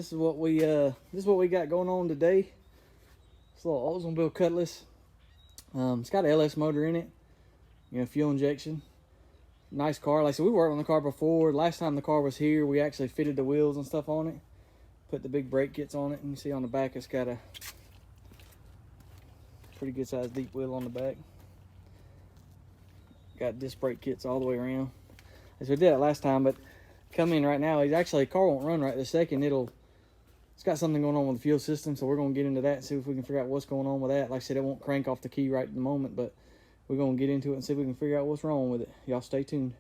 this is what we got going on today. It's a little Oldsmobile Cutlass. It's got an LS motor in it, fuel injection. Nice car. Like I said, we worked on the car before. Last time the car was here, we actually fitted the wheels and stuff on it. Put the big brake kits on it, and you see on the back it's got a pretty good sized deep wheel on the back. Got disc brake kits all the way around. As we did it last time, but come in right now, it's actually, car won't run right this second. It's got something going on with the fuel system, so we're gonna get into that and see if we can figure out what's going on with that. Like I said, it won't crank off the key right at the moment, but we're gonna get into it and see if we can figure out what's wrong with it. Y'all stay tuned.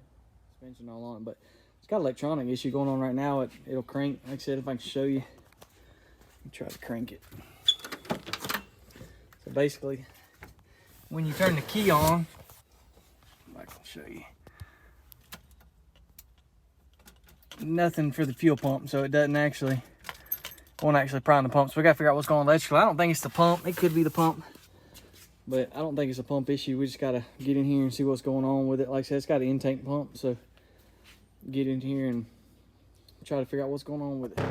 Suspension all on it, but it's got an electronic issue going on right now. It'll crank. Like I said, if I can show you, let me try to crank it. So basically, when you turn the key on, I can show you. Nothing for the fuel pump, so it won't actually prime the pump. So we gotta figure out what's going on electrically. I don't think it's the pump. It could be the pump, but I don't think it's a pump issue. We just gotta get in here and see what's going on with it. Like I said, it's got an intake pump, so get in here and try to figure out what's going on with it.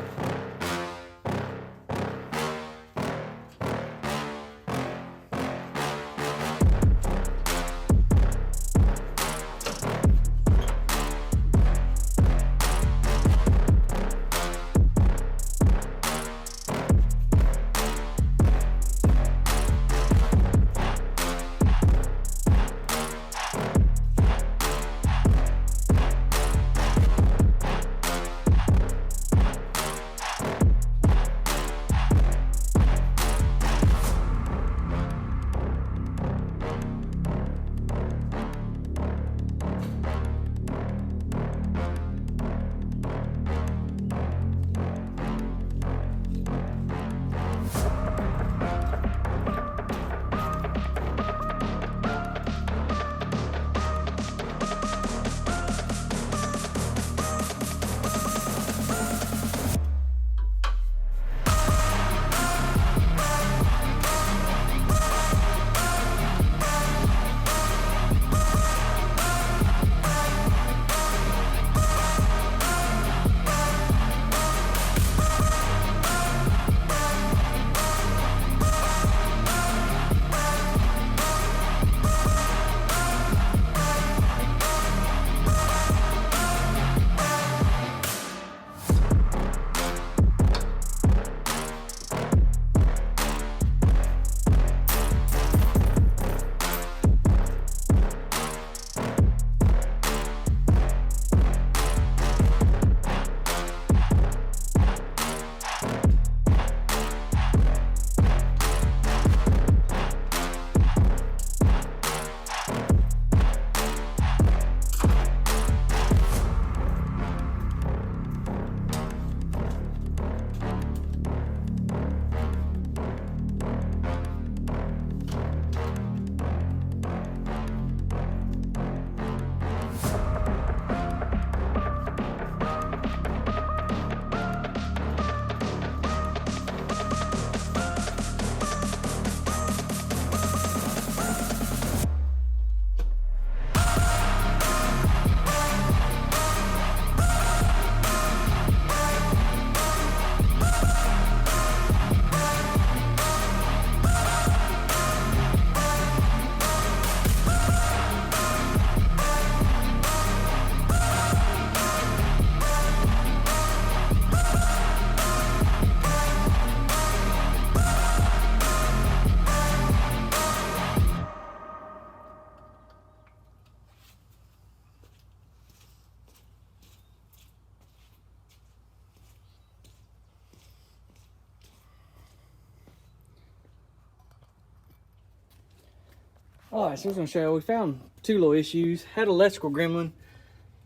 Alright, so I was going to show you, we found two little issues. Had an electrical gremlin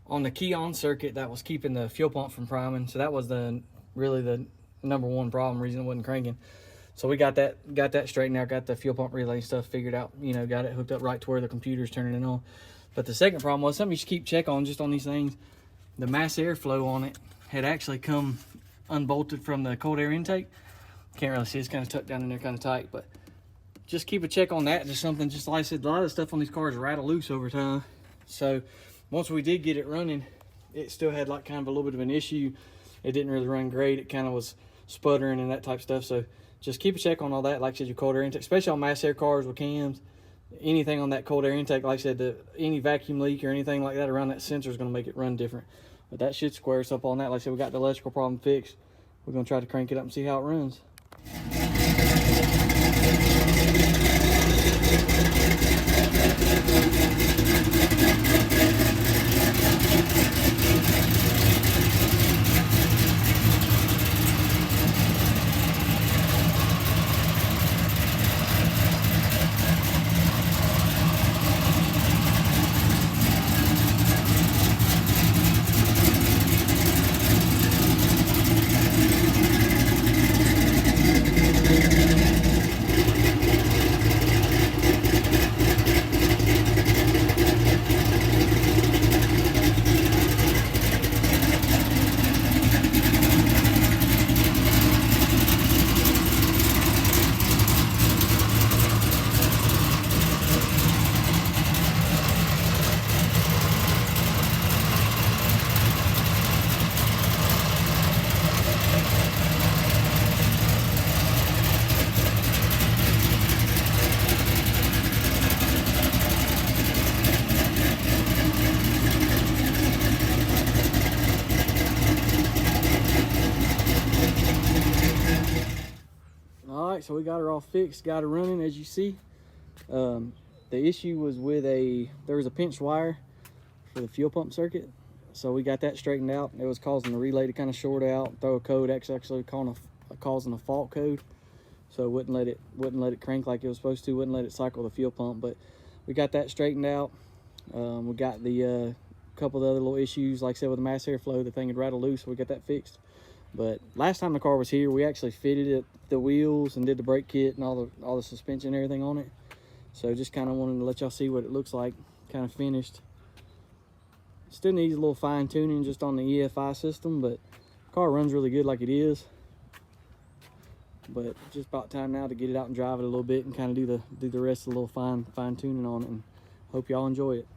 on the key on circuit that was keeping the fuel pump from priming. So that was really the number one problem, reason it wasn't cranking. So we got that straightened out, got the fuel pump relay stuff figured out, got it hooked up right to where the computer's turning it on. But the second problem was something you should keep check on just on these things. The mass airflow on it had actually come unbolted from the cold air intake. Can't really see, it's kind of tucked down in there kind of tight, but just keep a check on that. Just something, just like I said, a lot of stuff on these cars rattle loose over time. So once we did get it running, it still had like kind of a little bit of an issue. It didn't really run great. It kind of was sputtering and that type of stuff. So just keep a check on all that. Like I said, your cold air intake, especially on mass air cars with cams, anything on that cold air intake, like I said, any vacuum leak or anything like that around that sensor is going to make it run different. But that should square us up on that. Like I said, we got the electrical problem fixed. We're going to try to crank it up and see how it runs. Alright, so we got her all fixed, got her running as you see. The issue was with there was a pinched wire for the fuel pump circuit. So we got that straightened out. It was causing the relay to kind of short out, throw a code, actually causing a fault code. So it wouldn't let it crank like it was supposed to, wouldn't let it cycle the fuel pump. But we got that straightened out. We got the couple of other little issues, like I said, with the mass airflow, the thing had rattled loose, so we got that fixed. But last time the car was here, we actually fitted it, the wheels, and did the brake kit and all the suspension and everything on it. So just kind of wanted to let y'all see what it looks like, kind of finished. Still needs a little fine tuning just on the EFI system, but the car runs really good like it is. But just about time now to get it out and drive it a little bit and kind of do the rest of the little fine tuning on it. And hope y'all enjoy it.